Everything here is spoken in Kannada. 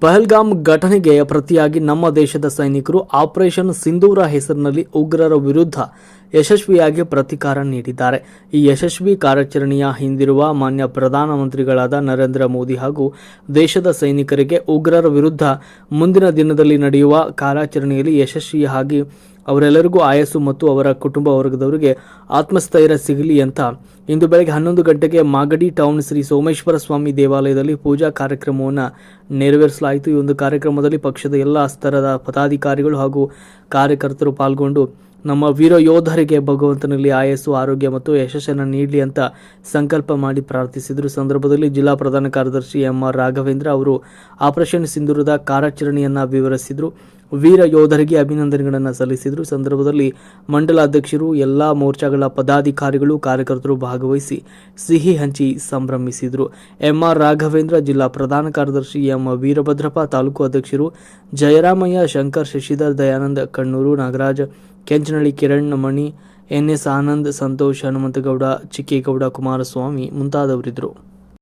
ಪಹಲ್ಗಾಮ್ ಘಟನೆಗೆ ಪ್ರತಿಯಾಗಿ ನಮ್ಮ ದೇಶದ ಸೈನಿಕರು ಆಪರೇಷನ್ ಸಿಂಧೂರ ಹೆಸರಿನಲ್ಲಿ ಉಗ್ರರ ವಿರುದ್ಧ ಯಶಸ್ವಿಯಾಗಿ ಪ್ರತಿಕಾರ ನೀಡಿದ್ದಾರೆ. ಈ ಯಶಸ್ವಿ ಕಾರ್ಯಾಚರಣೆಯ ಹಿಂದಿರುವ ಮಾನ್ಯ ಪ್ರಧಾನಮಂತ್ರಿಗಳಾದ ನರೇಂದ್ರ ಮೋದಿ ಹಾಗೂ ದೇಶದ ಸೈನಿಕರಿಗೆ ಉಗ್ರರ ವಿರುದ್ಧ ಮುಂದಿನ ದಿನದಲ್ಲಿ ನಡೆಯುವ ಕಾರ್ಯಾಚರಣೆಯಲ್ಲಿ ಯಶಸ್ವಿಯಾಗಿ ಅವರೆಲ್ಲರಿಗೂ ಆಯಸ್ಸು ಮತ್ತು ಅವರ ಕುಟುಂಬ ವರ್ಗದವರಿಗೆ ಆತ್ಮಸ್ಥೈರ್ಯ ಸಿಗಲಿ ಅಂತ ಇಂದು ಬೆಳಗ್ಗೆ 11 ಗಂಟೆಗೆ ಮಾಗಡಿ ಟೌನ್ ಶ್ರೀ ಸೋಮೇಶ್ವರ ಸ್ವಾಮಿ ದೇವಾಲಯದಲ್ಲಿ ಪೂಜಾ ಕಾರ್ಯಕ್ರಮವನ್ನು ನೆರವೇರಿಸಲಾಯಿತು. ಈ ಒಂದು ಕಾರ್ಯಕ್ರಮದಲ್ಲಿ ಪಕ್ಷದ ಎಲ್ಲ ಸ್ತರದ ಪದಾಧಿಕಾರಿಗಳು ಹಾಗೂ ಕಾರ್ಯಕರ್ತರು ಪಾಲ್ಗೊಂಡು ನಮ್ಮ ವೀರ ಯೋಧರಿಗೆ ಭಗವಂತನಲ್ಲಿ ಆಯಸ್ಸು, ಆರೋಗ್ಯ ಮತ್ತು ಯಶಸ್ಸನ್ನು ನೀಡಲಿ ಅಂತ ಸಂಕಲ್ಪ ಮಾಡಿ ಪ್ರಾರ್ಥಿಸಿದರು. ಸಂದರ್ಭದಲ್ಲಿ ಜಿಲ್ಲಾ ಪ್ರಧಾನ ಕಾರ್ಯದರ್ಶಿ ಎಂ.ಆರ್. ರಾಘವೇಂದ್ರ ಅವರು ಆಪರೇಷನ್ ಸಿಂಧೂರದ ಕಾರ್ಯಾಚರಣೆಯನ್ನು ವಿವರಿಸಿದರು. ವೀರ ಯೋಧರಿಗೆ ಅಭಿನಂದನೆಗಳನ್ನು ಸಲ್ಲಿಸಿದರು. ಸಂದರ್ಭದಲ್ಲಿ ಮಂಡಲ ಅಧ್ಯಕ್ಷರು, ಎಲ್ಲ ಮೋರ್ಚಾಗಳ ಪದಾಧಿಕಾರಿಗಳು, ಕಾರ್ಯಕರ್ತರು ಭಾಗವಹಿಸಿ ಸಿಹಿ ಹಂಚಿ ಸಂಭ್ರಮಿಸಿದರು. ಎಂ.ಆರ್. ರಾಘವೇಂದ್ರ, ಜಿಲ್ಲಾ ಪ್ರಧಾನ ಕಾರ್ಯದರ್ಶಿ ಎಂ. ವೀರಭದ್ರಪ್ಪ, ತಾಲೂಕು ಅಧ್ಯಕ್ಷರು ಜಯರಾಮಯ್ಯ, ಶಂಕರ್, ಶಶಿಧರ್, ದಯಾನಂದ್, ಕಣ್ಣೂರು, ನಾಗರಾಜ್, ಕೆಂಚನಹಳ್ಳಿ, ಕಿರಣ್, ಮಣಿ, ಎನ್.ಎಸ್. ಆನಂದ್, ಸಂತೋಷ್, ಹನುಮಂತಗೌಡ, ಚಿಕ್ಕೇಗೌಡ, ಕುಮಾರಸ್ವಾಮಿ ಮುಂತಾದವರಿದ್ದರು.